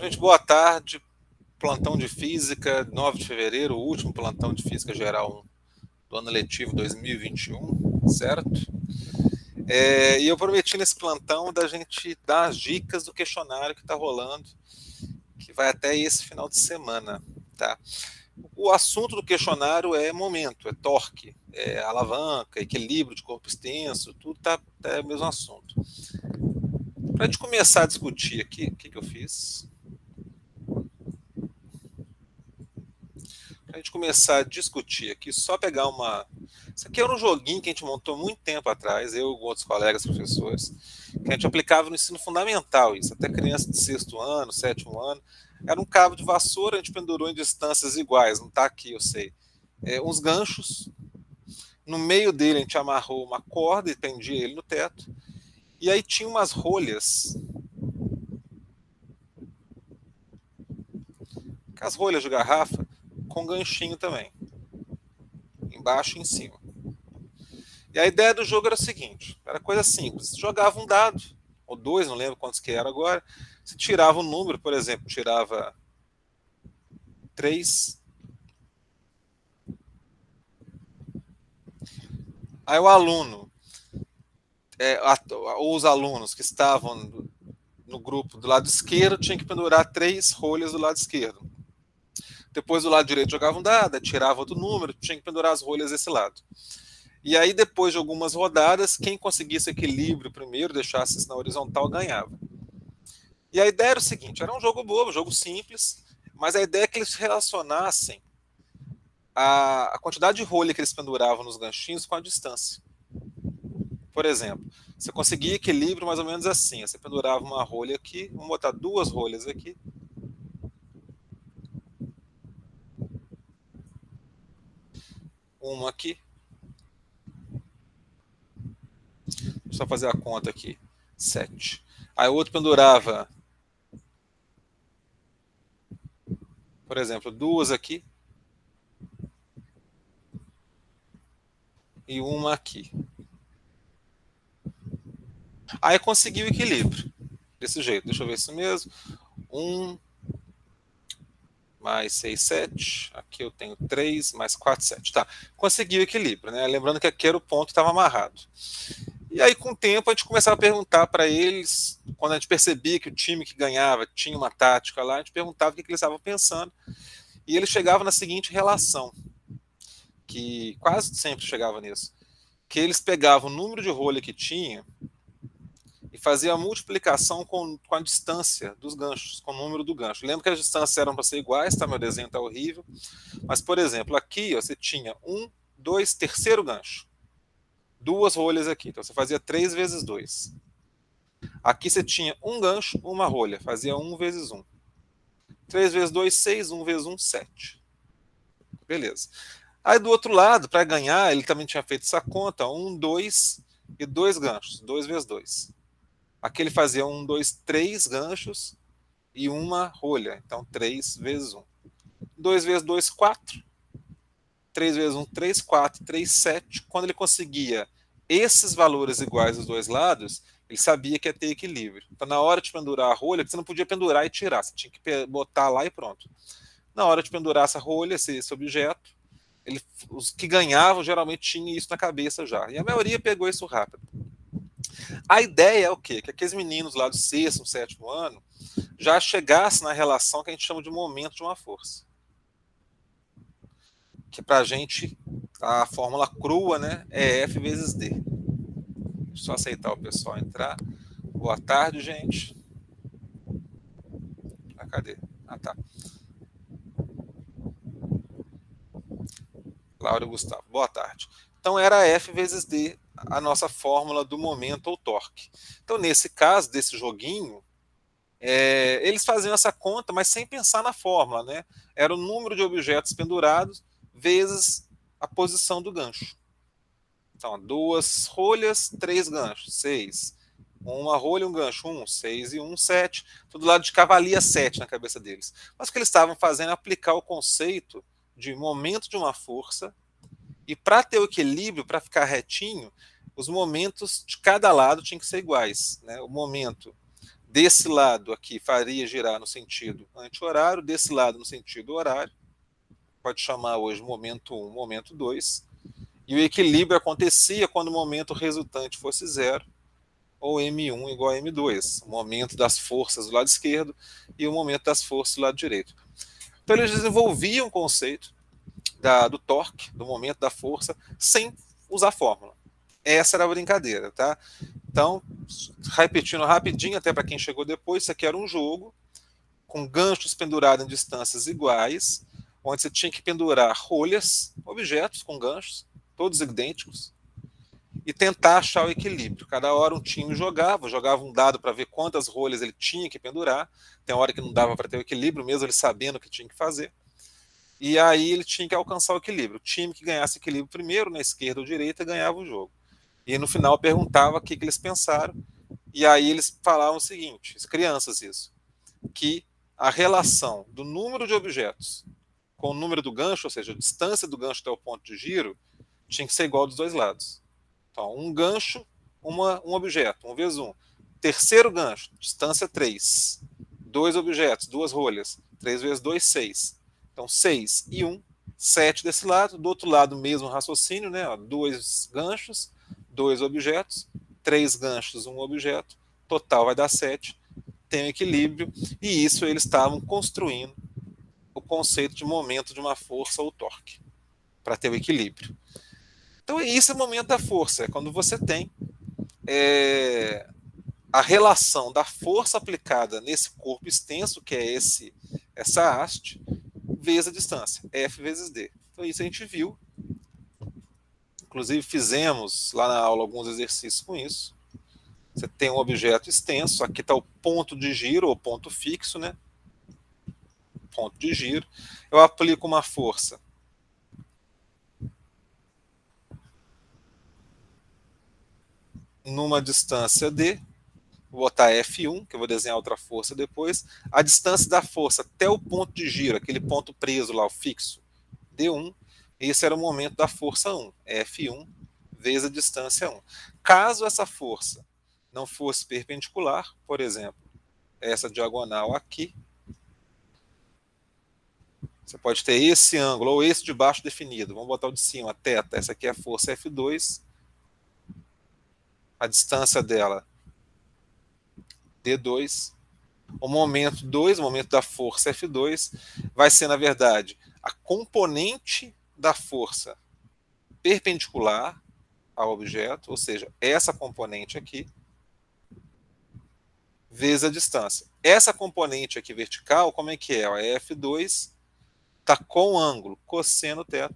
Gente, boa tarde. Plantão de Física, 9 de fevereiro, o último plantão de Física Geral do ano letivo 2021, certo? E eu prometi nesse plantão da gente dar as dicas do questionário que está rolando, que vai até esse final de semana, tá? O assunto do questionário é momento, é torque, é alavanca, equilíbrio de corpo extenso, tudo é o mesmo assunto. Para a gente começar a discutir aqui, o que eu fiz? Para a gente começar a discutir aqui, só pegar uma. Isso aqui era um joguinho que a gente montou muito tempo atrás, eu e outros colegas professores, que a gente aplicava no ensino fundamental, isso, até criança de sexto ano, sétimo ano. Era um cabo de vassoura, a gente pendurou em distâncias iguais, não está aqui, eu sei. Uns ganchos, no meio dele a gente amarrou uma corda e pendia ele no teto, e aí tinha umas rolhas, as rolhas de garrafa, com ganchinho também, embaixo e em cima. E a ideia do jogo era o seguinte, era coisa simples, você jogava um dado, ou dois, não lembro quantos que era agora, você tirava um número, por exemplo, tirava 3. Aí o aluno, ou os alunos que estavam no grupo do lado esquerdo, tinham que pendurar 3 rolhas do lado esquerdo. Depois do lado direito jogava um dado, tirava outro número, tinha que pendurar as rolhas desse lado. E aí, depois de algumas rodadas, quem conseguisse equilíbrio primeiro, deixasse isso na horizontal, ganhava. E a ideia era o seguinte, era um jogo bobo, um jogo simples, mas a ideia é que eles relacionassem a quantidade de rolha que eles penduravam nos ganchinhos com a distância. Por exemplo, você conseguia equilíbrio mais ou menos assim, você pendurava uma rolha aqui, vamos botar 2 rolhas aqui, uma aqui, só fazer a conta aqui, 7. Aí o outro pendurava, por exemplo, 2 aqui e uma aqui. Aí conseguiu o equilíbrio, desse jeito, deixa eu ver isso mesmo, 1 mais 6, 7, aqui eu tenho 3, mais 4, 7, tá, conseguiu o equilíbrio, né? Lembrando que aqui era o ponto que estava amarrado. E aí, com o tempo, a gente começava a perguntar para eles, quando a gente percebia que o time que ganhava tinha uma tática lá, a gente perguntava o que eles estavam pensando, e eles chegavam na seguinte relação, que quase sempre chegava nisso, que eles pegavam o número de rolha que tinha e faziam a multiplicação com a distância dos ganchos, com o número do gancho. Lembra que as distâncias eram para ser iguais, tá? Meu desenho está horrível. Mas, por exemplo, aqui ó, você tinha 1, 2, terceiro gancho. 2 rolhas aqui, então você fazia 3 vezes 2. Aqui você tinha um gancho, uma rolha, fazia 1 vezes 1. 3 vezes 2, 6, 1 vezes 1, 7. Beleza. Aí do outro lado, para ganhar, ele também tinha feito essa conta, 1, 2 e 2 ganchos, 2 vezes 2. Aqui ele fazia 1, 2, 3 ganchos e uma rolha, então 3 vezes 1. 2 vezes 2, 4. 3 vezes 1, 3, 4, 3, 7. Quando ele conseguia esses valores iguais dos dois lados, ele sabia que ia ter equilíbrio. Então, na hora de pendurar a rolha, você não podia pendurar e tirar, você tinha que botar lá e pronto. Na hora de pendurar essa rolha, esse objeto, os que ganhavam geralmente tinham isso na cabeça já. E a maioria pegou isso rápido. A ideia é o quê? Que aqueles meninos lá do sexto, sétimo ano já chegassem na relação que a gente chama de momento de uma força. Que para a gente, a fórmula crua, né, é F vezes D. Deixa eu só aceitar o pessoal entrar. Boa tarde, gente. Ah, cadê? Ah, tá. Laura e Gustavo, boa tarde. Então era F vezes D a nossa fórmula do momento ou torque. Então, nesse caso, desse joguinho, eles faziam essa conta, mas sem pensar na fórmula, né? Era o número de objetos pendurados vezes a posição do gancho. Então, 2 rolhas, 3 ganchos, 6. Uma rolha, um gancho, 1, 6 e 1, 7. Todo lado de cá valia 7 na cabeça deles. Mas o que eles estavam fazendo é aplicar o conceito de momento de uma força, e para ter o equilíbrio, para ficar retinho, os momentos de cada lado tinham que ser iguais, né? O momento desse lado aqui faria girar no sentido anti-horário, desse lado no sentido horário. Pode chamar hoje momento 1, momento 2. E o equilíbrio acontecia quando o momento resultante fosse zero, ou M1 igual a M2, o momento das forças do lado esquerdo e o momento das forças do lado direito. Então eles desenvolviam o conceito do torque, do momento da força, sem usar fórmula. Essa era a brincadeira, tá? Então, repetindo rapidinho, até para quem chegou depois, isso aqui era um jogo com ganchos pendurados em distâncias iguais, onde você tinha que pendurar rolhas, objetos com ganchos, todos idênticos, e tentar achar o equilíbrio. Cada hora um time jogava um dado para ver quantas rolhas ele tinha que pendurar. Tem hora que não dava para ter o equilíbrio, mesmo ele sabendo o que tinha que fazer. E aí ele tinha que alcançar o equilíbrio. O time que ganhasse equilíbrio primeiro, na esquerda ou direita, ganhava o jogo. E no final perguntava o que eles pensaram. E aí eles falavam o seguinte, as crianças isso, que a relação do número de objetos com o número do gancho, ou seja, a distância do gancho até o ponto de giro, tinha que ser igual dos dois lados. Então, um gancho, um objeto, 1 vezes 1. Terceiro gancho, distância 3. 2 objetos, 2 rolhas. 3 vezes 2, 6. Então, 6 e 1, 7 desse lado. Do outro lado, mesmo raciocínio, né? 2 ganchos, 2 objetos. 3 ganchos, 1 objeto. Total vai dar 7. Tem um equilíbrio. E isso eles estavam construindo o conceito de momento de uma força ou torque, para ter o equilíbrio. Então, isso é o momento da força, é quando você tem a relação da força aplicada nesse corpo extenso, que é essa haste, vezes a distância, F vezes D. Então, isso a gente viu. Inclusive, fizemos lá na aula alguns exercícios com isso. Você tem um objeto extenso, aqui está o ponto de giro, ou ponto fixo, né? Ponto de giro. Eu aplico uma força numa distância D, vou botar F1, que eu vou desenhar outra força depois. A distância da força até o ponto de giro, aquele ponto preso lá, o fixo, D1. Esse era o momento da força 1, F1 vezes a distância 1. Caso essa força não fosse perpendicular, por exemplo, essa diagonal aqui, você pode ter esse ângulo ou esse de baixo definido. Vamos botar o de cima, θ. Essa aqui é a força F2. A distância dela, D2. O momento 2, o momento da força F2, vai ser, na verdade, a componente da força perpendicular ao objeto, ou seja, essa componente aqui, vezes a distância. Essa componente aqui vertical, como é que é? A F2 está com o ângulo cosseno θ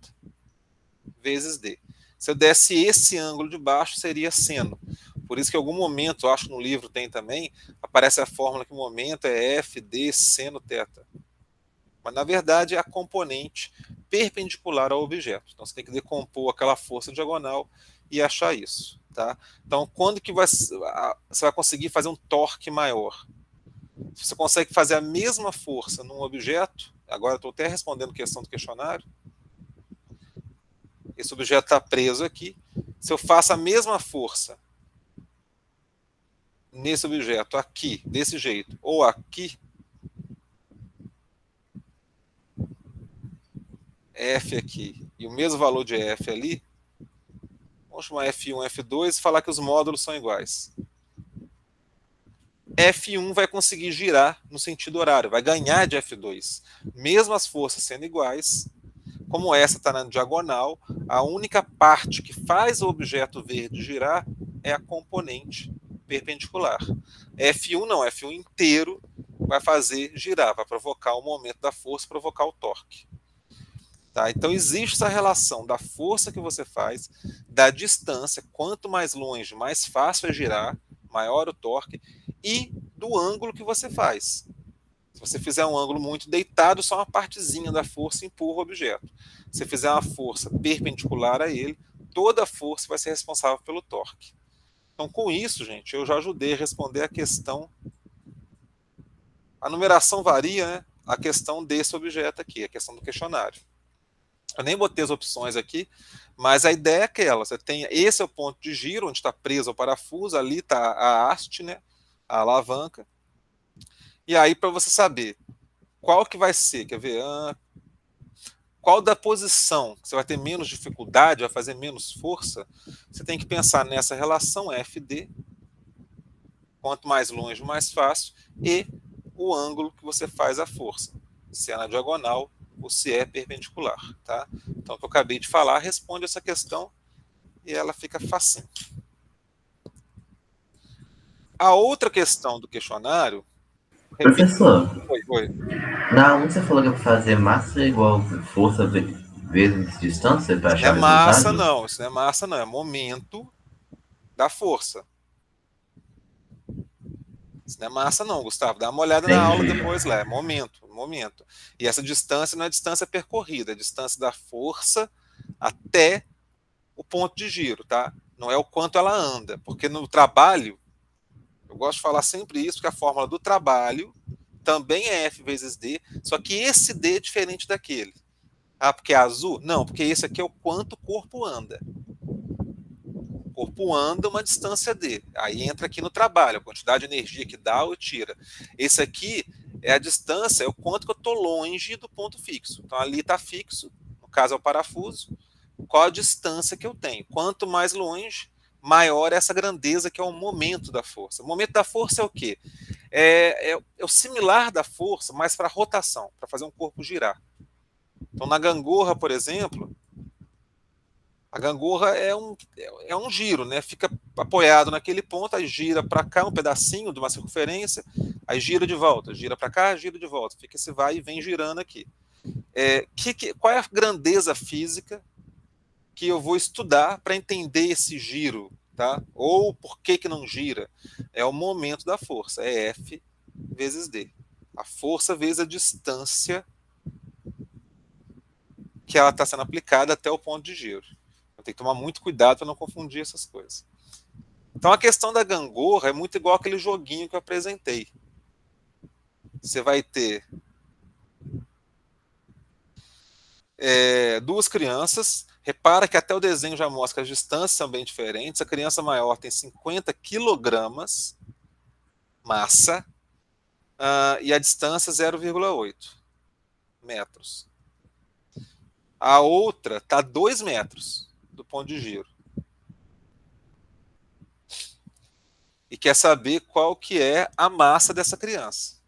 vezes D. Se eu desse esse ângulo de baixo, seria seno. Por isso que em algum momento, acho que no livro tem também, aparece a fórmula que o momento é FD seno θ. Mas, na verdade, é a componente perpendicular ao objeto. Então, você tem que decompor aquela força diagonal e achar isso. Tá? Então, quando que você vai conseguir fazer um torque maior? Você consegue fazer a mesma força num objeto, agora estou até respondendo questão do questionário, esse objeto está preso aqui, se eu faço a mesma força nesse objeto aqui, desse jeito, ou aqui, F aqui, e o mesmo valor de F ali, vamos chamar F1, F2 e falar que os módulos são iguais. F1 vai conseguir girar no sentido horário, vai ganhar de F2. Mesmo as forças sendo iguais, como essa está na diagonal, a única parte que faz o objeto verde girar é a componente perpendicular. F1 não, F1 inteiro vai fazer girar, vai provocar o momento da força, provocar o torque. Tá? Então existe essa relação da força que você faz, da distância, quanto mais longe, mais fácil é girar, maior o torque, e do ângulo que você faz. Se você fizer um ângulo muito deitado, só uma partezinha da força empurra o objeto. Se você fizer uma força perpendicular a ele, toda a força vai ser responsável pelo torque. Então, com isso, gente, eu já ajudei a responder a questão. A numeração varia, né? A questão desse objeto aqui, a questão do questionário. Eu nem botei as opções aqui, mas a ideia é aquela. Você tem, esse é o ponto de giro, onde está preso o parafuso, ali está a haste, né? A alavanca. E aí, para você saber qual que vai ser, quer ver, qual da posição que você vai ter menos dificuldade, vai fazer menos força, você tem que pensar nessa relação FD, quanto mais longe, mais fácil, e o ângulo que você faz a força, se é na diagonal ou se é perpendicular. Tá? Então, o que eu acabei de falar responde essa questão e ela fica facinho. A outra questão do questionário, repito. Professor, Oi. na 1 você falou que é pra fazer massa igual força vezes distância para Isso não achar é o massa, resultado? não. Isso não é massa, não. É momento da força. Isso não é massa, não, Gustavo. Dá uma olhada na aula Entendi. depois lá. É momento, momento. E essa distância não é distância percorrida, é distância da força até o ponto de giro, tá? Não é o quanto ela anda. Porque no trabalho, eu gosto de falar sempre isso, que a fórmula do trabalho também é F vezes D, só que esse D é diferente daquele. Ah, porque é azul? Não, porque esse aqui é o quanto o corpo anda. O corpo anda uma distância D. Aí entra aqui no trabalho, a quantidade de energia que dá ou tira. Esse aqui é a distância, é o quanto que eu estou longe do ponto fixo. Então ali está fixo, no caso é o parafuso. Qual a distância que eu tenho? Quanto mais longe, maior é essa grandeza que é o momento da força. O momento da força é o quê? É o similar da força, mas para rotação, para fazer um corpo girar. Então na gangorra, por exemplo, a gangorra é um giro, né? Fica apoiado naquele ponto, aí gira para cá um pedacinho de uma circunferência, aí gira de volta, gira para cá, gira de volta, fica esse vai e vem girando aqui. Qual é a grandeza física que eu vou estudar para entender esse giro, tá? Ou por que não gira? É o momento da força, é F vezes D. A força vezes a distância que ela está sendo aplicada até o ponto de giro. Eu tenho que tomar muito cuidado para não confundir essas coisas. Então a questão da gangorra é muito igual aquele joguinho que eu apresentei. Você vai ter duas crianças. Repara que até o desenho já mostra que as distâncias são bem diferentes. A criança maior tem 50 quilogramas massa e a distância 0,8 metros. A outra está 2 metros do ponto de giro. E quer saber qual que é a massa dessa criança.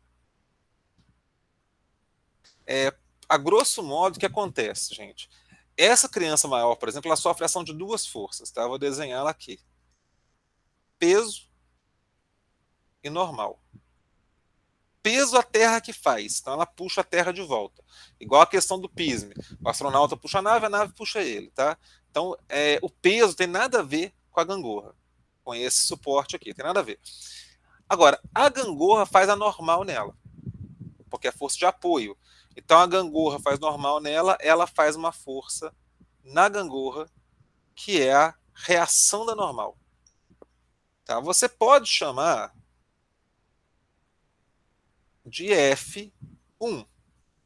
A grosso modo, o que acontece, gente? Essa criança maior, por exemplo, ela sofre ação de duas forças, tá? Eu vou desenhar ela aqui. Peso e normal. Peso a terra que faz, então ela puxa a terra de volta. Igual a questão do pisme. O astronauta puxa a nave puxa ele, tá? Então, o peso tem nada a ver com a gangorra, com esse suporte aqui, tem nada a ver. Agora, a gangorra faz a normal nela, porque é força de apoio. Então, a gangorra faz normal nela, ela faz uma força na gangorra, que é a reação da normal. Tá? Você pode chamar de F1,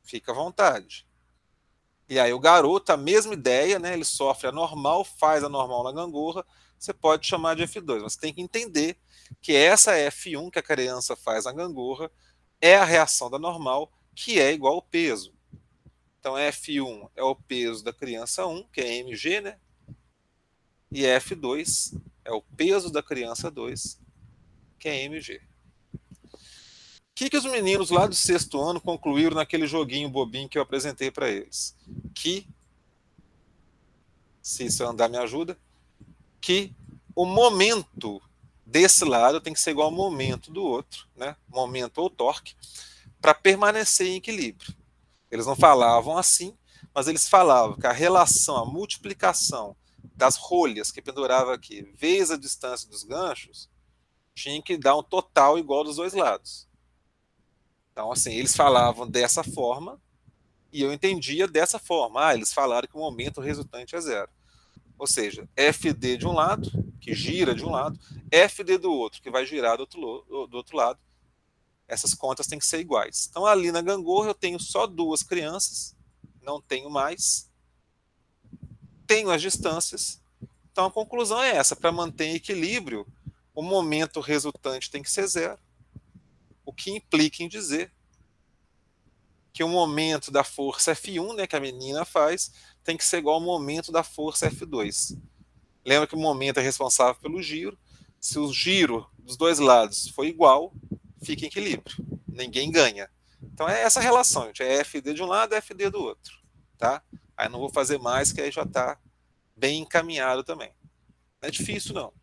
fica à vontade. E aí o garoto, a mesma ideia, né? Ele sofre a normal, faz a normal na gangorra, você pode chamar de F2, mas você tem que entender que essa F1 que a criança faz na gangorra é a reação da normal, que é igual ao peso. Então F1 é o peso da criança 1, que é mg, né? E F2 é o peso da criança 2, que é mg. O que os meninos lá do sexto ano concluíram naquele joguinho bobinho que eu apresentei para eles? Que, se isso andar me ajuda, que o momento desse lado tem que ser igual ao momento do outro, né? Momento ou torque, para permanecer em equilíbrio. Eles não falavam assim, mas eles falavam que a relação, a multiplicação das rolhas que pendurava aqui, vezes a distância dos ganchos, tinha que dar um total igual dos dois lados. Então, assim, eles falavam dessa forma e eu entendia dessa forma. Eles falaram que o momento resultante é zero. Ou seja, FD de um lado, que gira de um lado, FD do outro, que vai girar do outro lado. Essas contas têm que ser iguais. Então, ali na gangorra, eu tenho só duas crianças, não tenho mais. Tenho as distâncias. Então, a conclusão é essa: para manter equilíbrio, o momento resultante tem que ser zero o que implica em dizer que o momento da força F1, né, que a menina faz, tem que ser igual ao momento da força F2. Lembra que o momento é responsável pelo giro. Se o giro dos dois lados for igual, fica em equilíbrio. Ninguém ganha. Então é essa relação, gente. É FD de um lado e FD do outro. Tá? Aí não vou fazer mais, que aí já está bem encaminhado também. Não é difícil, não.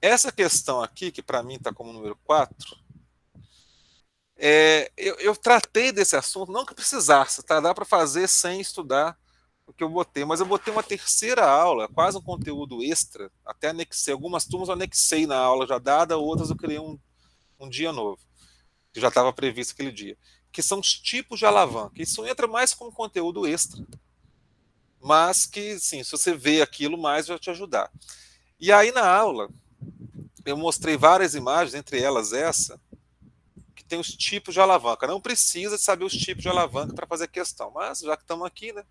Essa questão aqui, que para mim está como número 4, eu tratei desse assunto, não que precisasse, tá? Dá para fazer sem estudar o que eu botei, mas eu botei uma terceira aula, quase um conteúdo extra, até anexei, algumas turmas eu anexei na aula já dada, outras eu criei um dia novo, que já estava previsto aquele dia, que são os tipos de alavanca. Isso entra mais como conteúdo extra, mas que, sim, se você vê aquilo mais, vai te ajudar. E aí na aula, eu mostrei várias imagens, entre elas essa, que tem os tipos de alavanca. Não precisa saber os tipos de alavanca para fazer a questão, mas já que estamos aqui, né?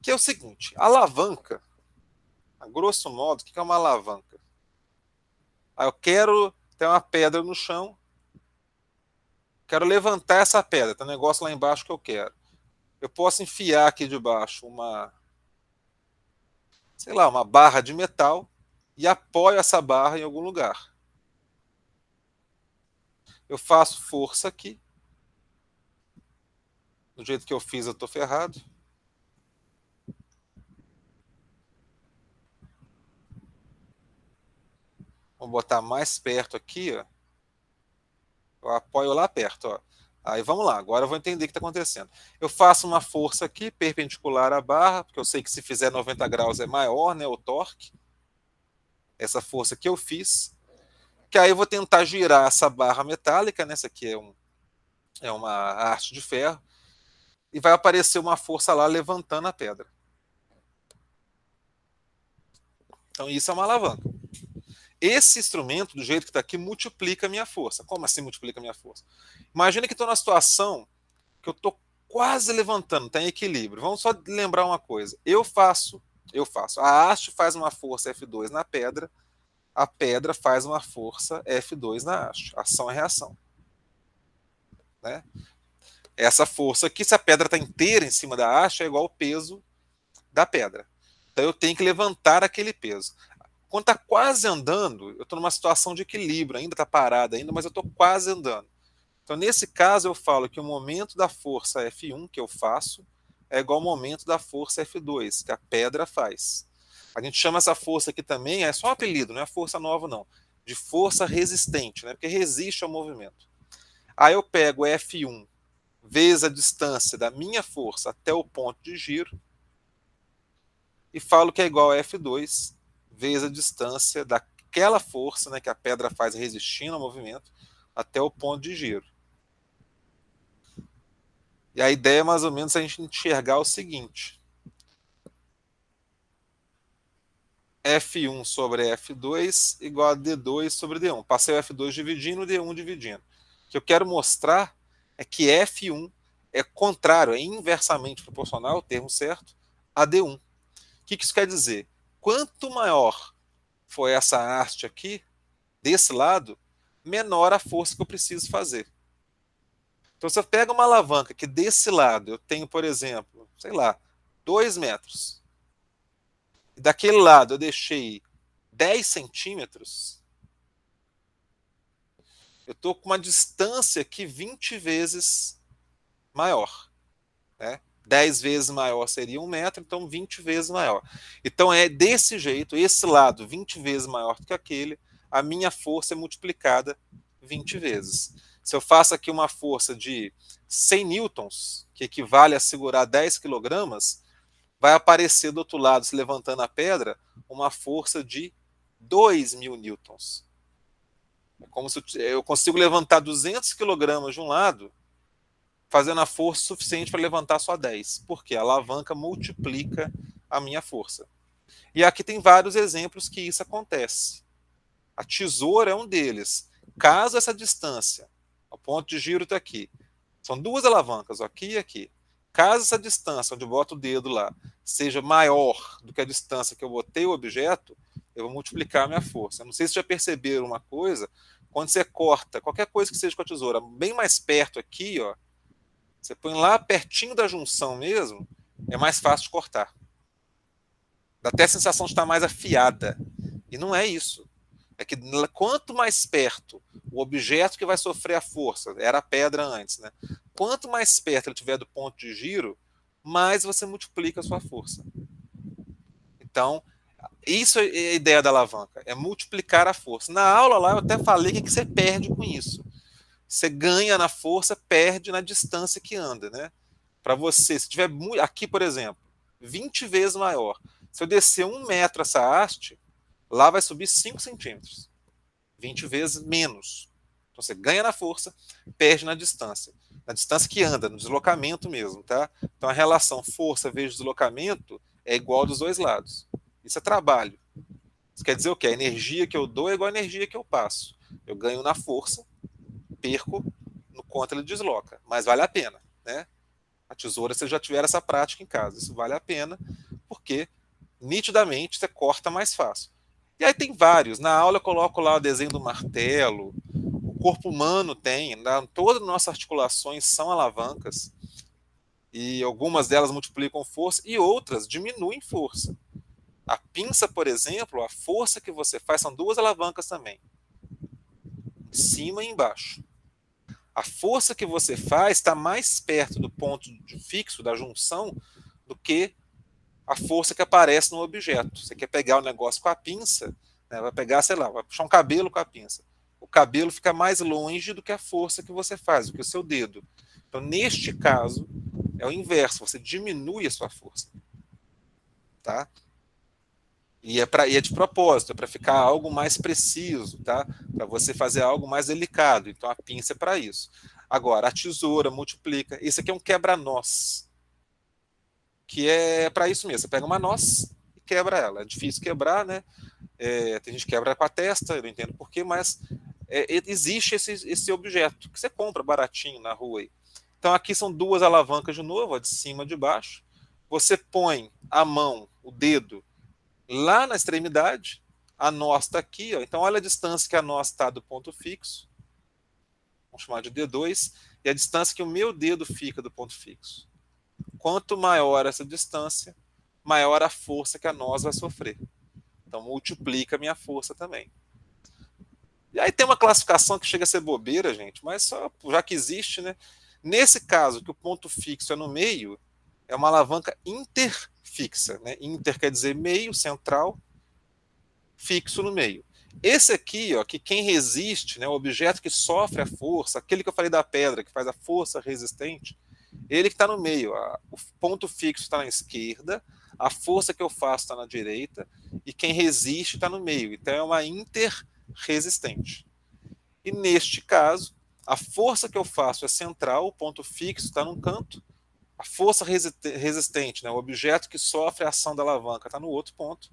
Que é o seguinte, alavanca, a grosso modo, o que é uma alavanca? Eu quero ter uma pedra no chão, quero levantar essa pedra, tem um negócio lá embaixo que eu quero. Eu posso enfiar aqui debaixo sei lá, uma barra de metal e apoio essa barra em algum lugar. Eu faço força aqui. Do jeito que eu fiz, eu estou ferrado. Vou botar mais perto aqui, ó. Eu apoio lá perto, ó. Aí vamos lá, agora eu vou entender o que está acontecendo. Eu faço uma força aqui, perpendicular à barra, porque eu sei que se fizer 90 graus é maior, né, o torque. Essa força que eu fiz. Que aí eu vou tentar girar essa barra metálica, né, essa aqui é uma haste de ferro, e vai aparecer uma força lá levantando a pedra. Então isso é uma alavanca. Esse instrumento, do jeito que está aqui, multiplica a minha força. Como assim multiplica a minha força? Imagina que estou numa situação que eu estou quase levantando, está em equilíbrio. Vamos só lembrar uma coisa. Eu faço. A haste faz uma força F2 na pedra, a pedra faz uma força F2 na haste. Ação e reação. Né? Essa força aqui, se a pedra está inteira em cima da haste, é igual ao peso da pedra. Então eu tenho que levantar aquele peso. Quando está quase andando, eu estou numa situação de equilíbrio, ainda está parado ainda, mas eu estou quase andando. Então, nesse caso, eu falo que o momento da força F1 que eu faço é igual ao momento da força F2, que a pedra faz. A gente chama essa força aqui também, é só um apelido, não é força nova não, de força resistente, né? Porque resiste ao movimento. Aí eu pego F1 vezes a distância da minha força até o ponto de giro e falo que é igual a F2 vezes a distância daquela força, né, que a pedra faz resistindo ao movimento até o ponto de giro. E a ideia é mais ou menos a gente enxergar o seguinte. F1 sobre F2 igual a D2 sobre D1. Passei o F2 dividindo, o D1 dividindo. O que eu quero mostrar é que F1 é contrário, é inversamente proporcional, o termo certo, a D1. O que isso quer dizer? Quanto maior for essa haste aqui, desse lado, menor a força que eu preciso fazer. Então, se eu pego uma alavanca que desse lado eu tenho, por exemplo, sei lá, 2 metros, e daquele lado eu deixei 10 centímetros, eu estou com uma distância aqui 20 vezes maior. Né? 10 vezes maior seria 1 metro, então 20 vezes maior. Então é desse jeito, esse lado 20 vezes maior do que aquele, a minha força é multiplicada 20 vezes. Se eu faço aqui uma força de 100 newtons, que equivale a segurar 10 quilogramas, vai aparecer do outro lado, se levantando a pedra, uma força de 2.000 newtons. É como se eu consigo levantar 200 quilogramas de um lado, fazendo a força suficiente para levantar só 10. Porque a alavanca multiplica a minha força. E aqui tem vários exemplos que isso acontece. A tesoura é um deles. Caso essa distância, o ponto de giro está aqui, são 2 alavancas, aqui e aqui. Caso essa distância, onde eu boto o dedo lá, seja maior do que a distância que eu botei o objeto, eu vou multiplicar a minha força. Eu não sei se já perceberam uma coisa, Quando você corta qualquer coisa que seja com a tesoura bem mais perto aqui, ó, você põe lá pertinho da junção mesmo, é mais fácil de cortar. Dá até a sensação de estar mais afiada. E não é isso. É que quanto mais perto o objeto que vai sofrer a força, era a pedra antes, né? Quanto mais perto ele tiver do ponto de giro, mais você multiplica a sua força. Então, isso é a ideia da alavanca, é multiplicar a força. Na aula lá eu até falei o que você perde com isso. Você ganha na força, perde na distância que anda, né? Para você, se tiver aqui, por exemplo, 20 vezes maior, se eu descer 1 metro essa haste, lá vai subir 5 centímetros. 20 vezes menos. Então você ganha na força, perde na distância. Na distância que anda, no deslocamento mesmo, tá? Então a relação força vezes deslocamento é igual dos dois lados. Isso é trabalho. Isso quer dizer o quê? A energia que eu dou é igual à energia que eu passo. Eu ganho na força, perco no quanto ele desloca. Mas vale a pena, né? A tesoura, você já tiver essa prática em casa. Isso vale a pena, porque nitidamente você corta mais fácil. E aí tem vários. Na aula eu coloco lá o desenho do martelo. O corpo humano tem, né? Todas as nossas articulações são alavancas. E algumas delas multiplicam força e outras diminuem força. A pinça, por exemplo, a força que você faz são 2 alavancas também. Em cima e embaixo. A força que você faz está mais perto do ponto de fixo, da junção, do que a força que aparece no objeto. Você quer pegar o negócio com a pinça, né, vai pegar, sei lá, vai puxar um cabelo com a pinça. O cabelo fica mais longe do que a força que você faz, do que o seu dedo. Então, neste caso, é o inverso, você diminui a sua força. Tá? E é de propósito, é para ficar algo mais preciso, tá? Para você fazer algo mais delicado. Então, a pinça é para isso. Agora, a tesoura multiplica. Isso aqui é um quebra-nós, que é para isso mesmo. Você pega uma noz e quebra ela. É difícil quebrar, né? Tem gente que quebra com a testa, eu não entendo porquê, mas existe esse objeto que você compra baratinho na rua aí. Então aqui são 2 alavancas de novo, a de cima e de baixo. Você põe a mão, o dedo, lá na extremidade, a noz está aqui, ó. Então olha a distância que a noz está do ponto fixo, vamos chamar de D2, e a distância que o meu dedo fica do ponto fixo. Quanto maior essa distância, maior a força que a noz vai sofrer. Então multiplica a minha força também. E aí tem uma classificação que chega a ser bobeira, gente, mas só já que existe, né? Nesse caso, que o ponto fixo é no meio, é uma alavanca interfixa, né? Inter quer dizer meio, central, fixo no meio. Esse aqui, ó, que quem resiste, né, o objeto que sofre a força, aquele que eu falei da pedra, que faz a força resistente, ele que está no meio. O ponto fixo está na esquerda, a força que eu faço está na direita, e quem resiste está no meio. Então é uma interresistente. E neste caso, a força que eu faço é central, o ponto fixo está num canto, a força resistente, né, o objeto que sofre a ação da alavanca, está no outro ponto,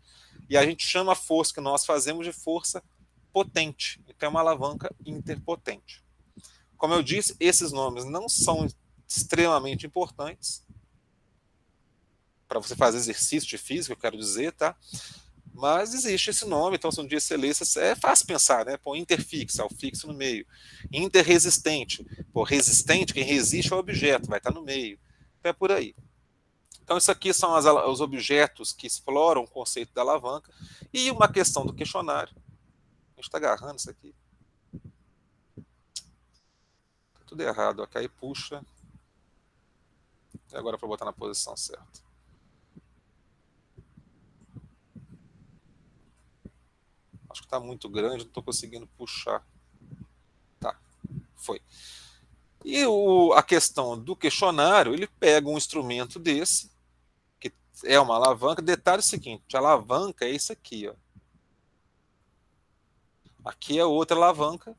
e a gente chama a força que nós fazemos de força potente. Então é uma alavanca interpotente. Como eu disse, esses nomes não são extremamente importantes para você fazer exercício de física, eu quero dizer, tá? Mas existe esse nome, então se um dia você lê, é fácil pensar, né? Pô, interfixa, o fixo no meio. Interresistente, pô, resistente, quem resiste ao objeto, vai estar no meio. Então é por aí. Então isso aqui são os objetos que exploram o conceito da alavanca. E uma questão do questionário. A gente está agarrando isso aqui. Tá tudo errado, aqui aí puxa. E agora para botar na posição certa. Acho que está muito grande, não estou conseguindo puxar. Tá, foi. E a questão do questionário, ele pega um instrumento desse, que é uma alavanca. Detalhe seguinte, a alavanca é isso aqui, ó. Aqui é outra alavanca.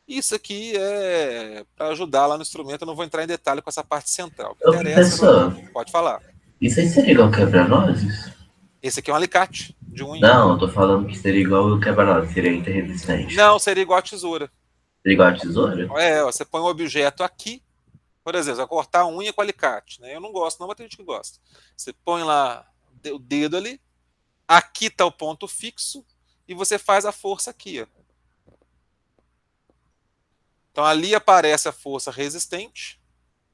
Isso aqui é para ajudar lá no instrumento, eu não vou entrar em detalhe com essa parte central. O que Ô, interessa professor, pode falar. isso aí seria igual quebra-nozes? Esse aqui é um alicate de unha. Não, eu tô falando que seria igual o quebra-nozes, seria interresistente. Não, seria igual a tesoura. Seria igual a tesoura? Você põe um objeto aqui, por exemplo, vai cortar a unha com alicate, né? Eu não gosto, não, mas tem gente que gosta. Você põe lá o dedo ali, aqui está o ponto fixo, e você faz a força aqui, ó. Então ali aparece a força resistente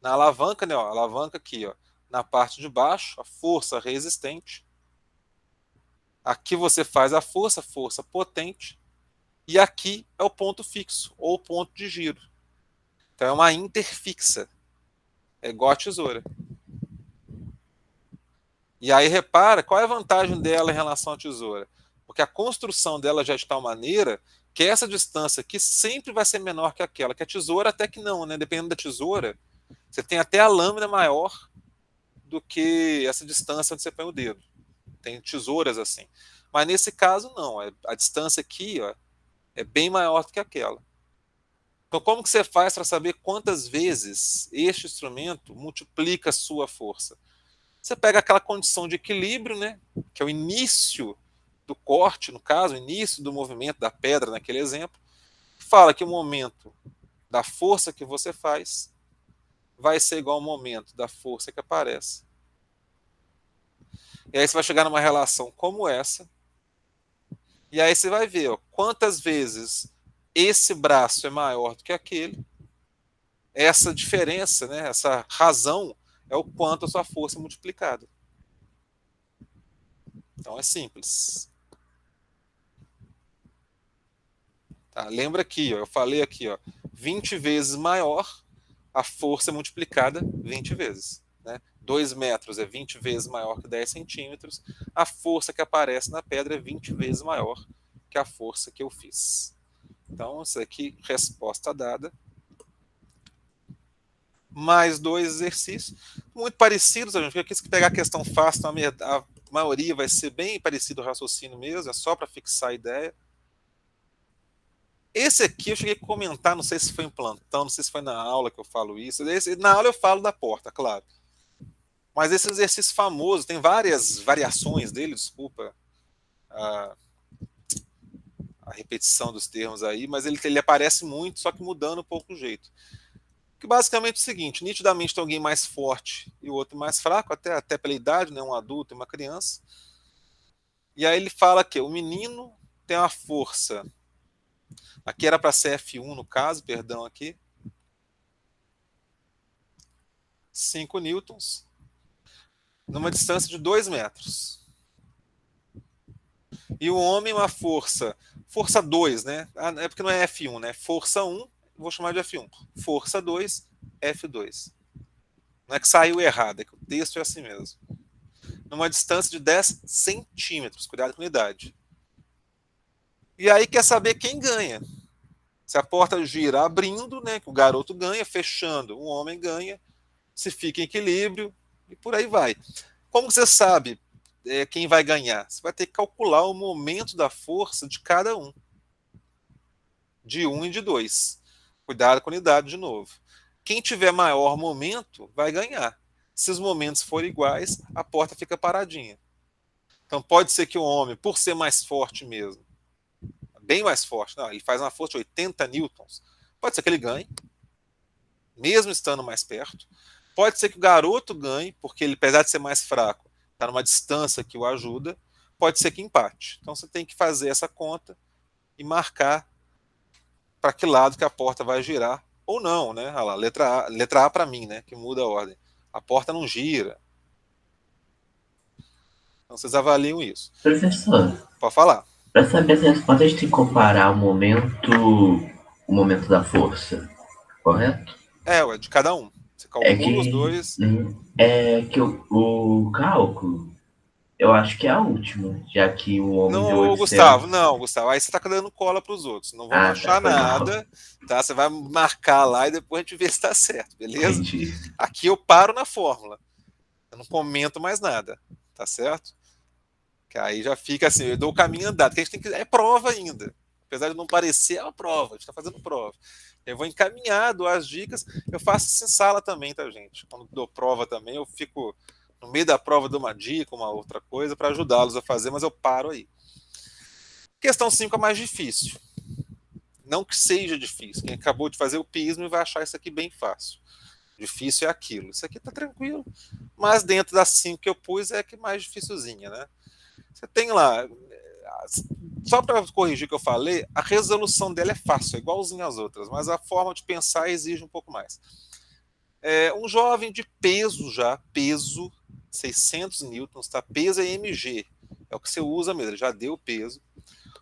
na alavanca, né? Ó, a alavanca aqui, ó, na parte de baixo, a força resistente. Aqui você faz a força potente. E aqui é o ponto fixo, ou ponto de giro. Então é uma interfixa. É igual a tesoura. E aí repara qual é a vantagem dela em relação à tesoura. Porque a construção dela já é de tal maneira que essa distância aqui sempre vai ser menor que aquela. Que a tesoura até que não, né? Dependendo da tesoura, você tem até a lâmina maior do que essa distância onde você põe o dedo. Tem tesouras assim. Mas nesse caso não. A distância aqui, ó, é bem maior do que aquela. Então como que você faz para saber quantas vezes este instrumento multiplica a sua força? Você pega aquela condição de equilíbrio, né, que é o início do corte, no caso, o início do movimento da pedra, naquele exemplo, fala que o momento da força que você faz vai ser igual ao momento da força que aparece. E aí você vai chegar numa relação como essa, e aí você vai ver ó, quantas vezes esse braço é maior do que aquele. Essa diferença, né, essa razão, é o quanto a sua força é multiplicada. Então é simples. Tá? Lembra aqui, ó, eu falei aqui, ó, 20 vezes maior, a força é multiplicada 20 vezes. Né? 2 metros é 20 vezes maior que 10 centímetros, a força que aparece na pedra é 20 vezes maior que a força que eu fiz. Então, isso aqui, resposta dada. Mais 2 exercícios, muito parecidos, a gente quer pegar a questão fácil, então a maioria vai ser bem parecido ao raciocínio mesmo, é só para fixar a ideia. Esse aqui eu cheguei a comentar, não sei se foi em plantão, não sei se foi na aula que eu falo isso. Na aula eu falo da porta, claro. Mas esse exercício famoso, tem várias variações dele, desculpa a, a repetição dos termos aí, mas ele aparece muito, só que mudando um pouco o jeito. Que basicamente é o seguinte, nitidamente tem alguém mais forte e o outro mais fraco, até pela idade, né, um adulto e uma criança. E aí ele fala que o menino tem uma força, aqui era para ser F1 no caso, perdão aqui, 5 newtons, numa distância de 2 metros. E o homem, uma força 2, né? É porque não é F1, né? Força 1, vou chamar de F1. Força 2, F2. Não é que saiu errado, é que o texto é assim mesmo. Numa distância de 10 centímetros, cuidado com a unidade. E aí quer saber quem ganha. Se a porta gira abrindo, né, que o garoto ganha, fechando, o homem ganha, se fica em equilíbrio, e por aí vai. Como você sabe quem vai ganhar? Você vai ter que calcular o momento da força de cada um. De 1 e de 2. Cuidado com a unidade de novo. Quem tiver maior momento vai ganhar. Se os momentos forem iguais, a porta fica paradinha. Então pode ser que o homem, por ser mais forte mesmo, bem mais forte, não, ele faz uma força de 80 newtons, pode ser que ele ganhe, mesmo estando mais perto. Pode ser que o garoto ganhe, porque ele, apesar de ser mais fraco, está numa distância que o ajuda. Pode ser que empate. Então você tem que fazer essa conta e marcar para que lado que a porta vai girar ou não, né? Olha lá, letra A para mim, né? Que muda a ordem. A porta não gira. Então vocês avaliam isso. Professor, Pode falar. para saber essa resposta, a gente tem que comparar o momento da força, correto? É de cada um. Você É calcula os que, dois. é que o cálculo, eu acho que é a última, já que o homem deu Não, 800. Gustavo, não, Gustavo. Aí você está dando cola para os outros. Não vamos Ah, tá, achar foi mal. nada, tá? Você vai marcar lá e depois a gente vê se está certo, beleza? Entendi. Aqui eu paro na fórmula. Eu não comento mais nada, tá certo? Que aí já fica assim, eu dou o caminho andado, que a gente tem que. É prova ainda. Apesar de não parecer, é uma prova, a gente está fazendo prova. Eu vou encaminhar, dou as dicas. Eu faço isso em sala também, tá, gente? Quando dou prova também, eu fico no meio da prova, dou uma dica, uma outra coisa, para ajudá-los a fazer, mas eu paro aí. Questão 5 é mais difícil. Não que seja difícil. Quem acabou de fazer o pismo vai achar isso aqui bem fácil. Difícil é aquilo. Isso aqui tá tranquilo. Mas dentro das 5 que eu pus é que mais dificilzinha, né? Você tem lá Só para corrigir o que eu falei, a resolução dela é fácil, é igualzinha às outras, mas a forma de pensar exige um pouco mais. Um jovem de peso já, peso, 600 newtons, tá? Peso é mg, é o que você usa mesmo, ele já deu peso.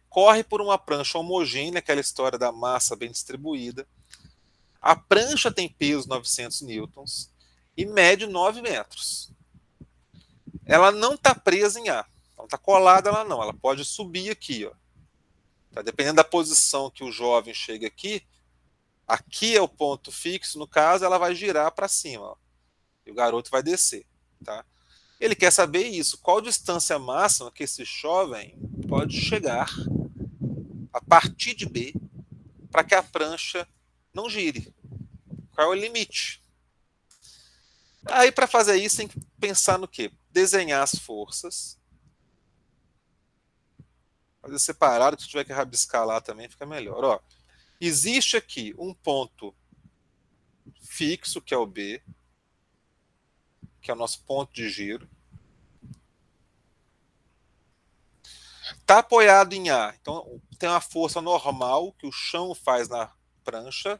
Corre por uma prancha homogênea, aquela história da massa bem distribuída. A prancha tem peso 900 newtons e mede 9 metros. Ela não está presa em A, não está colada lá não, ela pode subir aqui, ó. Tá? Dependendo da posição que o jovem chega aqui, aqui é o ponto fixo, no caso, ela vai girar para cima, ó, e o garoto vai descer. Tá? Ele quer saber isso, qual distância máxima que esse jovem pode chegar a partir de B para que a prancha não gire. Qual é o limite? Aí, para fazer isso, tem que pensar no quê? Desenhar as forças. Fazer separado, se tiver que rabiscar lá também, fica melhor. Ó, existe aqui um ponto fixo, que é o B, que é o nosso ponto de giro. Está apoiado em A. Então, tem uma força normal que o chão faz na prancha.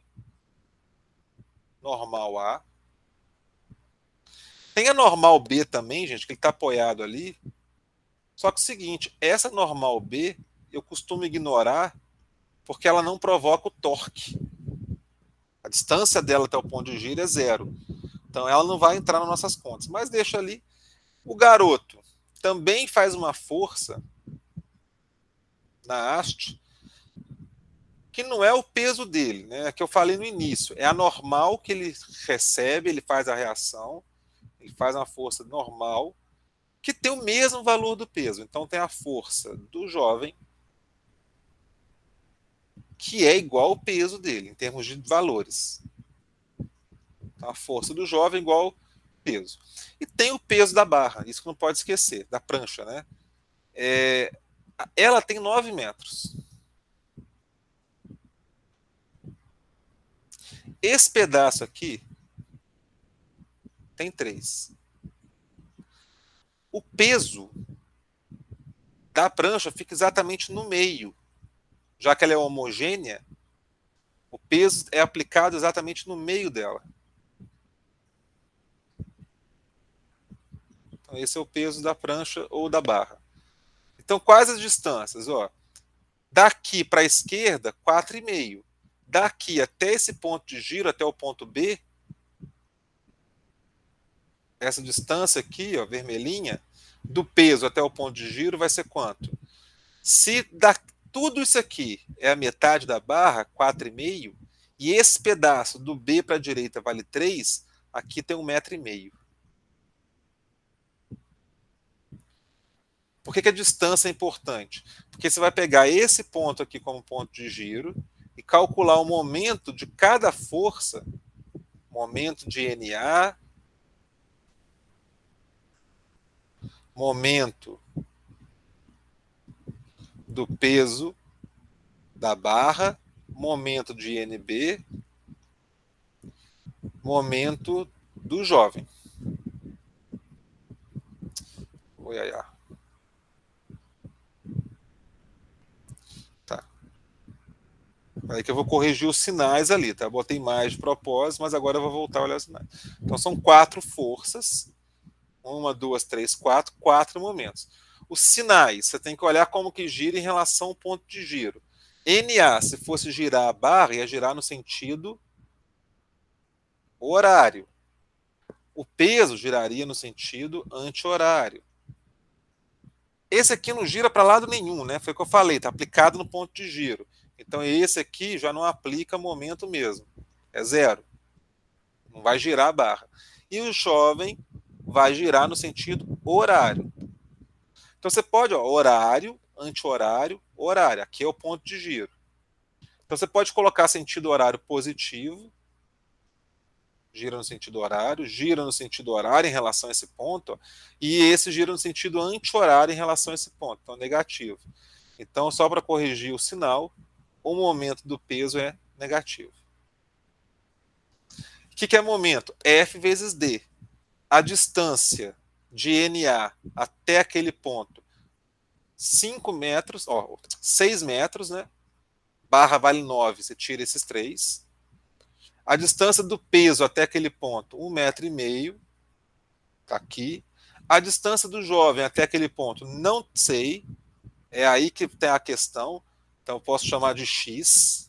Normal A. Tem a normal B também, gente, que ele está apoiado ali. Só que é o seguinte, essa normal B eu costumo ignorar porque ela não provoca o torque. A distância dela até o ponto de giro é 0. Então ela não vai entrar nas nossas contas. Mas deixa ali. O garoto também faz uma força na haste que não é o peso dele, né? Que eu falei no início. É a normal que ele recebe, ele faz a reação, ele faz uma força normal que tem o mesmo valor do peso. Então tem a força do jovem que é igual ao peso dele, em termos de valores. Então, a força do jovem é igual ao peso. E tem o peso da barra, isso que não pode esquecer, da prancha, né? Ela tem 9 metros. Esse pedaço aqui tem 3. O peso da prancha fica exatamente no meio. Já que ela é homogênea, o peso é aplicado exatamente no meio dela. Então, esse é o peso da prancha ou da barra. Então, quais as distâncias? Ó, daqui para a esquerda, 4,5. Daqui até esse ponto de giro, até o ponto B, essa distância aqui, ó, vermelhinha, do peso até o ponto de giro vai ser quanto? Se tudo isso aqui é a metade da barra, 4,5, e esse pedaço do B para a direita vale 3, aqui tem 1,5 metro. Por que a distância é importante? Porque você vai pegar esse ponto aqui como ponto de giro e calcular o momento de cada força, momento de NA, momento do peso da barra, momento de NB, momento do jovem. Oi, ai, ai. Tá. Aí que eu vou corrigir os sinais ali, tá? Botei mais de propósito, mas agora eu vou voltar a olhar os sinais. Então são 4 forças. 1, 2, 3, 4, 4 momentos. Os sinais, você tem que olhar como que gira em relação ao ponto de giro. NA, se fosse girar a barra, ia girar no sentido horário. O peso giraria no sentido anti-horário. Esse aqui não gira para lado nenhum, né? Foi o que eu falei, está aplicado no ponto de giro. Então esse aqui já não aplica momento mesmo. É 0. Não vai girar a barra. E o jovem vai girar no sentido horário. Então você pode, ó, horário, anti-horário, horário. Aqui é o ponto de giro. Então você pode colocar sentido horário positivo, gira no sentido horário, gira no sentido horário em relação a esse ponto, ó, e esse gira no sentido anti-horário em relação a esse ponto, então negativo. Então, só para corrigir o sinal, o momento do peso é negativo. O que é momento? F vezes D. A distância de NA até aquele ponto 5 metros, ó, 6 metros, né? Barra vale 9, você tira esses 3. A distância do peso até aquele ponto, 1,5 m, tá aqui. A distância do jovem até aquele ponto, não sei. É aí que tem a questão. Então, eu posso chamar de X.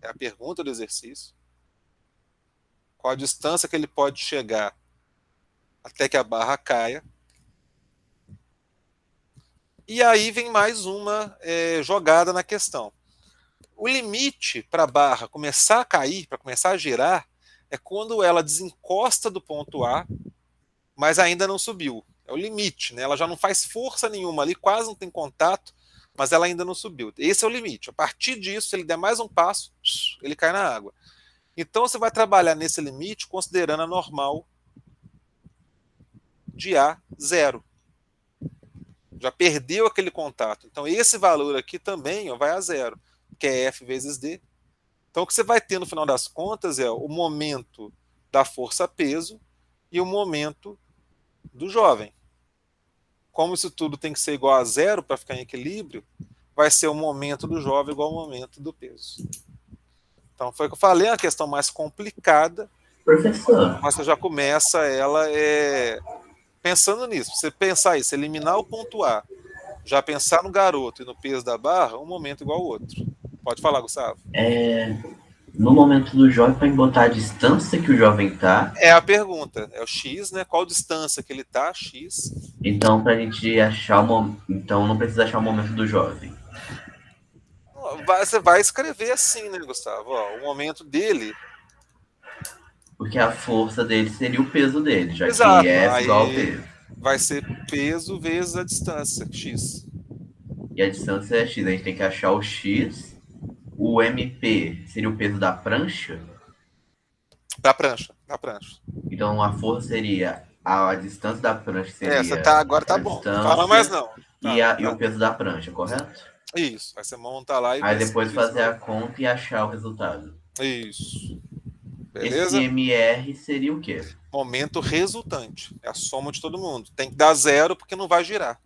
É a pergunta do exercício. Qual a distância que ele pode chegar até que a barra caia. E aí vem mais uma jogada na questão. O limite para a barra começar a cair, para começar a girar, é quando ela desencosta do ponto A, mas ainda não subiu. É o limite, né? Ela já não faz força nenhuma ali, quase não tem contato, mas ela ainda não subiu. Esse é o limite. A partir disso, se ele der mais um passo, ele cai na água. Então você vai trabalhar nesse limite considerando a normal de A 0. Já perdeu aquele contato. Então esse valor aqui também vai a 0, que é F vezes D. Então o que você vai ter no final das contas é o momento da força-peso e o momento do jovem. Como isso tudo tem que ser igual a 0 para ficar em equilíbrio, vai ser o momento do jovem igual ao momento do peso. Então foi o que eu falei, é uma questão mais complicada, Professor, mas você já começa ela pensando nisso. Você pensar isso, eliminar o ponto A, já pensar no garoto e no peso da barra, um momento igual ao outro. Pode falar, Gustavo. no momento do jovem, para botar a distância que o jovem tá. É a pergunta, é o X, né? Qual distância que ele tá, X. Então, para a gente achar então não precisa achar o momento do jovem. Você vai escrever assim, né, Gustavo? Ó, o momento dele. Porque a força dele seria o peso dele, já que Exato. F igual ao Aí P. vai ser peso vezes a distância, X. E a distância é X. A gente tem que achar o X. O MP seria o peso da prancha. Da prancha, da prancha. Então a força seria a distância da prancha Você seria tá, agora tá a bom. Fala mais distância não. e Tá. o peso da prancha, correto? Isso. Aí você monta lá e Aí vê se depois isso. fazer a conta e achar o resultado. Isso. Esse Beleza? MR seria o quê? Momento resultante. É a soma de todo mundo. Tem que dar 0 porque não vai girar.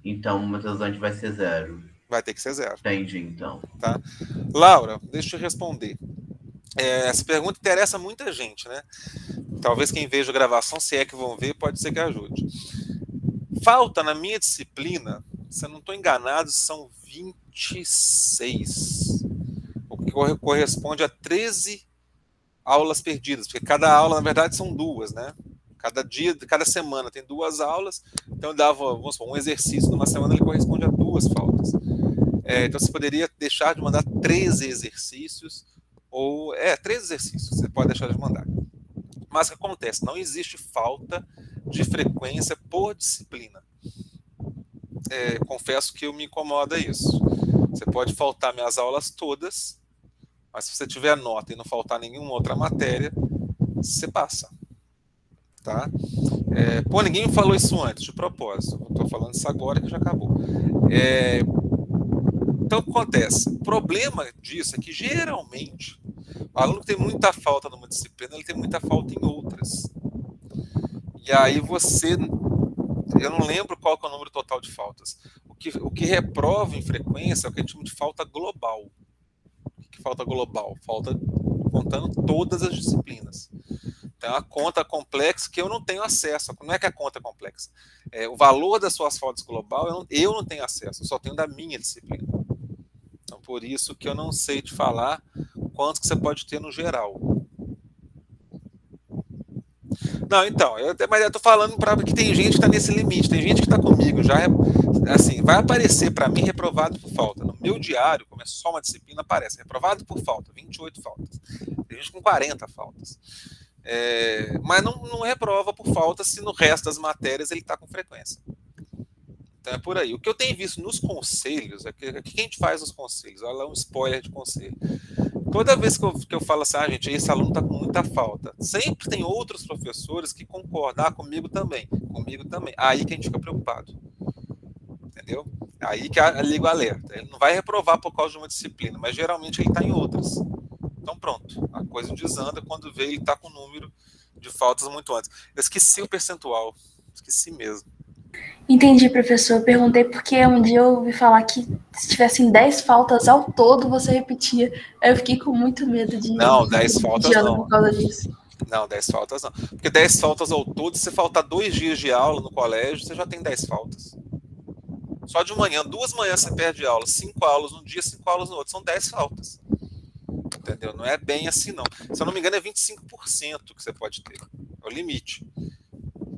Então o momento resultante vai ser 0. Vai ter que ser 0. Entendi, então. Tá? Laura, deixa eu responder. Essa pergunta interessa muita gente, né? Talvez quem veja a gravação, se é que vão ver, pode ser que ajude. Falta na minha disciplina, se eu não estou enganado, são 26. O que corresponde a 13 aulas perdidas, porque cada aula, na verdade, são 2, né? Cada dia, cada semana tem 2 aulas, então eu dava, vamos supor, um exercício numa semana, ele corresponde a 2 faltas. Então você poderia deixar de mandar 13 exercícios, ou 13 exercícios, você pode deixar de mandar. Mas o que acontece? Não existe falta de frequência por disciplina. Confesso que me incomoda isso. Você pode faltar minhas aulas todas, mas se você tiver nota e não faltar nenhuma outra matéria, você passa. Tá? Ninguém me falou isso antes, de propósito. Eu estou falando isso agora que já acabou. Então, o que acontece? O problema disso é que, geralmente, o aluno que tem muita falta numa disciplina, ele tem muita falta em outras. E aí eu não lembro qual que é o número total de faltas. O que reprova em frequência é o que a gente chama de falta global. O que é falta global? Falta contando todas as disciplinas. Então, é uma conta complexa que eu não tenho acesso. Não é que a conta é complexa. O valor das suas faltas global, eu não tenho acesso. Eu só tenho da minha disciplina. Então, por isso que eu não sei te falar quanto que você pode ter no geral. Não, então, mas eu tô falando para que tem gente que está nesse limite, tem gente que está comigo, já assim, vai aparecer para mim reprovado por falta. No meu diário, como é só uma disciplina, aparece reprovado por falta, 28 faltas. Tem gente com 40 faltas. Mas não reprova por falta se no resto das matérias ele está com frequência. Então é por aí. O que eu tenho visto nos conselhos, o que a gente faz nos conselhos? Olha lá um spoiler de conselho. Toda vez que eu falo assim, gente, esse aluno está com muita falta, sempre tem outros professores que concordam, comigo também. Aí que a gente fica preocupado. Entendeu? Aí que liga o alerta. Ele não vai reprovar por causa de uma disciplina, mas geralmente ele está em outras. Então pronto, a coisa desanda quando vê ele está com um número de faltas muito antes. Eu esqueci o percentual, esqueci mesmo. Entendi, professor. Eu perguntei porque um dia eu ouvi falar que se tivessem 10 faltas ao todo, você repetia. Aí eu fiquei com muito medo de Não, perder 10 de faltas ano não. por causa disso. Não, 10 faltas não. Porque 10 faltas ao todo, se você faltar 2 dias de aula no colégio, você já tem 10 faltas. Só de manhã, 2 manhãs você perde aula, 5 aulas num dia, 5 aulas no outro, são 10 faltas. Entendeu? Não é bem assim, não. Se eu não me engano, é 25% que você pode ter. É o limite.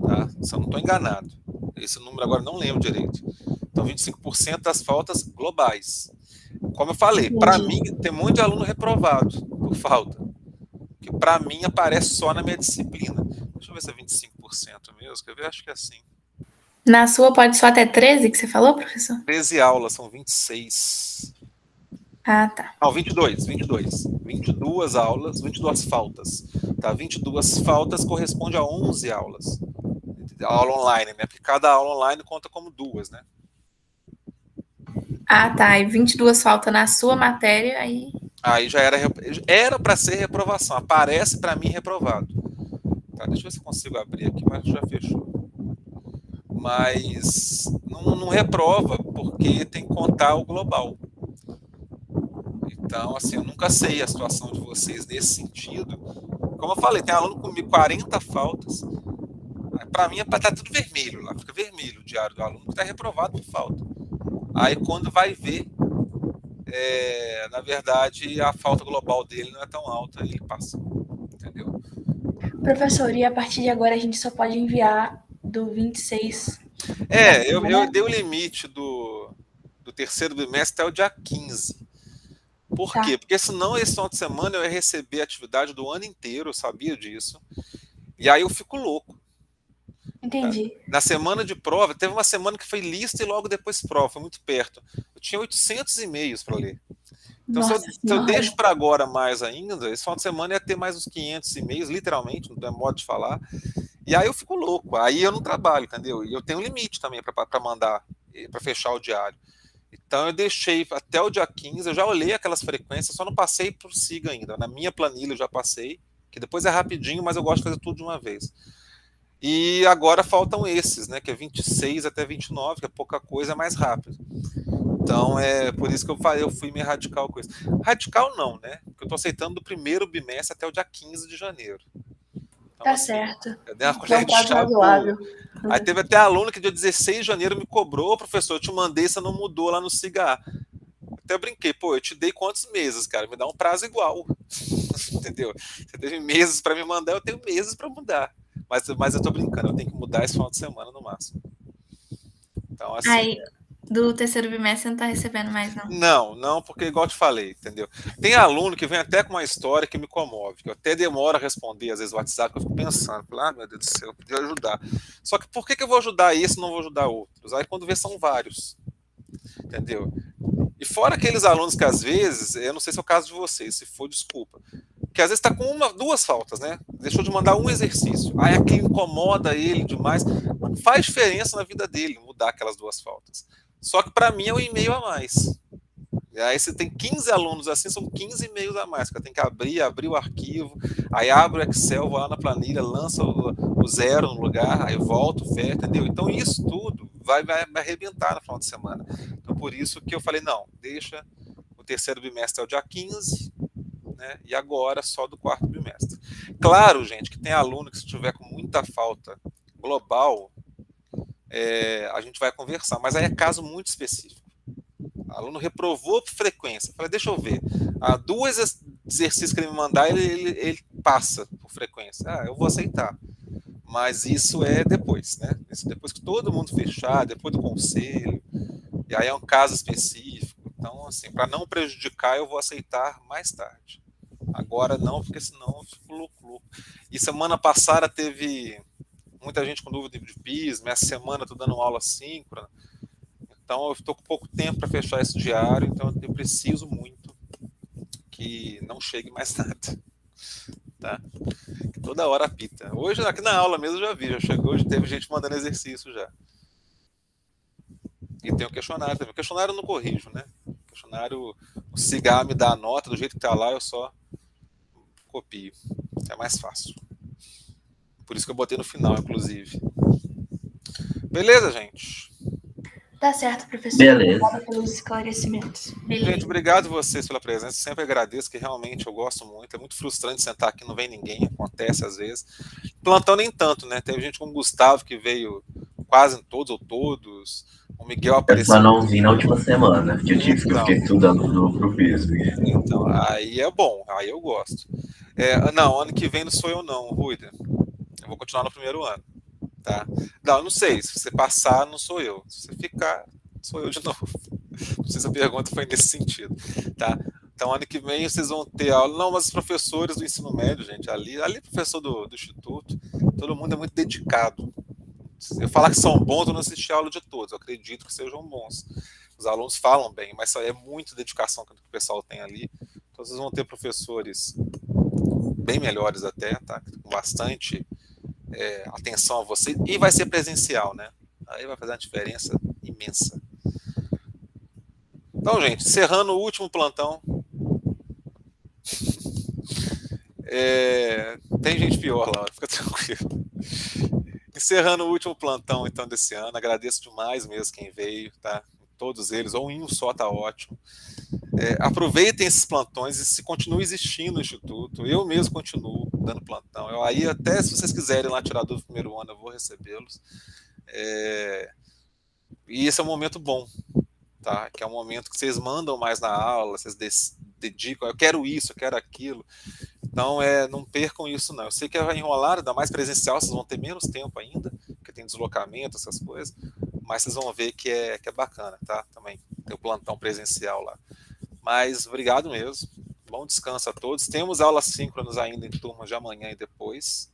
Tá? Se eu não estou enganado. Esse número agora não lembro direito. Então, 25% das faltas globais. Como eu falei, para Entendi. mim, tem muito de aluno reprovado por falta. Que para mim aparece só na minha disciplina. Deixa eu ver se é 25% mesmo. Quer ver? Acho que é assim. Na sua pode só até 13 que você falou, professor? 13 aulas, são 26. Ah, tá. Não, 22. 22 aulas, 22 faltas. Tá? 22 faltas corresponde a 11 aulas. A aula online, né? Porque cada aula online conta como 2, né? Ah, tá. E 22 falta na sua matéria, aí. Aí já era para ser reprovação. Aparece para mim reprovado. Tá? Deixa eu ver se eu consigo abrir aqui, mas já fechou. Mas não reprova porque tem que contar o global. Então, assim, eu nunca sei a situação de vocês nesse sentido. Como eu falei, tem aluno comigo 40 faltas. Para mim, tá tudo vermelho lá, fica vermelho o diário do aluno que está reprovado por falta. Aí, quando vai ver, na verdade, a falta global dele não é tão alta e ele passa. Entendeu? Professor, e a partir de agora a gente só pode enviar do 26. Eu dei o limite do terceiro bimestre até o dia 15. Por Tá. quê? Porque senão esse final de semana eu ia receber a atividade do ano inteiro, eu sabia disso. E aí eu fico louco. Entendi. Na semana de prova, teve uma semana que foi lista e logo depois prova, foi muito perto. Eu tinha 800 e-mails para ler. Então, se eu deixo para agora mais ainda, esse final de semana ia ter mais uns 500 e-mails, literalmente, não é modo de falar. E aí eu fico louco. Aí eu não trabalho, entendeu? E eu tenho um limite também para mandar, para fechar o diário. Então eu deixei até o dia 15, eu já olhei aquelas frequências, só não passei por SIGA ainda. Na minha planilha eu já passei, que depois é rapidinho, mas eu gosto de fazer tudo de uma vez. E agora faltam esses, né, que é 26 até 29, que é pouca coisa, é mais rápido. Então é por isso que eu fui meio radical com isso. Radical não, né? Porque eu estou aceitando do primeiro bimestre até o dia 15 de janeiro. Então, tá assim, certo. eu dei uma É colher um de prazo chá razoável. boa. Aí teve até aluno que dia 16 de janeiro me cobrou, professor, eu te mandei, você não mudou lá no SIGA. Até eu brinquei, pô, eu te dei quantos meses, cara? Me dá um prazo igual. Entendeu? Você teve meses para me mandar, eu tenho meses para mudar. Mas eu tô brincando, eu tenho que mudar esse final de semana no máximo. Então, assim. Aí, do terceiro bimestre você não tá recebendo mais, não. Não, porque igual eu te falei, entendeu? Tem aluno que vem até com uma história que me comove, que eu até demoro a responder, às vezes, o WhatsApp, eu fico pensando, meu Deus do céu, eu podia ajudar. Só que por que eu vou ajudar esse e não vou ajudar outros? Aí quando vê, são vários. Entendeu? E fora aqueles alunos que às vezes, eu não sei se é o caso de vocês, se for, desculpa, que às vezes está com duas faltas, né? Deixou de mandar um exercício. Aí aquilo incomoda ele demais. Não faz diferença na vida dele mudar aquelas duas faltas. Só que para mim é um e-mail a mais. E aí você tem 15 alunos assim, são 15 e-mails a mais, que eu tenho que abrir o arquivo, aí abro o Excel, vou lá na planilha, lança o zero no lugar, aí volto, fecha, entendeu? Então isso tudo vai arrebentar no final de semana. Então por isso que eu falei, não, deixa o terceiro bimestre é o dia 15, né? E agora só do quarto bimestre. Claro, gente, que tem aluno que se tiver com muita falta global, a gente vai conversar, mas aí é caso muito específico. O aluno reprovou por frequência. Falei, deixa eu ver. Dois exercícios que ele me mandar, ele passa por frequência. Eu vou aceitar. Mas isso é depois, né? Isso depois que todo mundo fechar, depois do conselho. E aí é um caso específico. Então, assim, para não prejudicar, eu vou aceitar mais tarde. Agora não, porque senão eu fico louco. E semana passada teve muita gente com dúvida de PIS. Essa semana eu estou dando uma aula síncrona. Então eu estou com pouco tempo para fechar esse diário, então eu preciso muito que não chegue mais nada. Tá? Que toda hora apita. Hoje, aqui na aula mesmo, eu já vi, já chegou, já teve gente mandando exercício já. E tem o questionário também. O questionário eu não corrijo, né? O questionário, o SIGA me dá a nota, do jeito que está lá, eu só copio. É mais fácil. Por isso que eu botei no final, inclusive. Beleza, gente? Tá certo, professor. Beleza. Obrigada pelos esclarecimentos. Gente, obrigado vocês pela presença. Sempre agradeço, que realmente eu gosto muito. É muito frustrante sentar aqui, não vem ninguém, acontece às vezes. Plantão nem tanto, né? Teve gente como o Gustavo, que veio quase em todos ou todos. O Miguel Eu apareceu. só não vi na última semana, que eu fiquei estudando pro físico. Então, aí é bom, aí eu gosto. Não, ano que vem não sou eu não, Ruida. Eu vou continuar no primeiro ano, tá? Não, não sei, se você passar, não sou eu. Se você ficar, sou eu de novo. Não sei se a pergunta foi nesse sentido, tá? Então, ano que vem vocês vão ter aula. Não, mas os professores do ensino médio, gente, ali é professor do instituto, todo mundo é muito dedicado. Se eu falar que são bons, eu não assisti a aula de todos, eu acredito que sejam bons. Os alunos falam bem, mas é muita dedicação que o pessoal tem ali. Então, vocês vão ter professores bem melhores até, tá? Com bastante atenção a você. E vai ser presencial, né? Aí vai fazer uma diferença imensa. Então, gente, encerrando o último plantão. Tem gente pior lá, fica tranquilo. Encerrando o último plantão, então, desse ano. Agradeço demais mesmo quem veio, tá? Todos eles, ou em um só, tá ótimo. Aproveitem esses plantões e se continue existindo o Instituto. Eu mesmo continuo dando plantão. Aí, até se vocês quiserem lá tirar dúvida do primeiro ano, eu vou recebê-los. E esse é um momento bom, tá? Que é um momento que vocês mandam mais na aula, vocês dedicam, eu quero isso, eu quero aquilo. Então, não percam isso, não. Eu sei que vai enrolar, ainda mais presencial, vocês vão ter menos tempo ainda, porque tem deslocamento, essas coisas, mas vocês vão ver que é bacana, tá? Também tem o plantão presencial lá. Mas obrigado mesmo. Bom descanso a todos. Temos aulas síncronas ainda em turmas de amanhã e depois.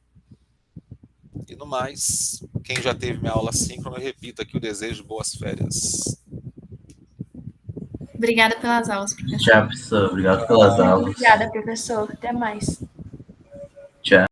E no mais, quem já teve minha aula síncrona, eu repito aqui o desejo de boas férias. Obrigada pelas aulas, professor. Tchau, professor. Obrigado pelas aulas. Obrigada, professor. Até mais. Tchau.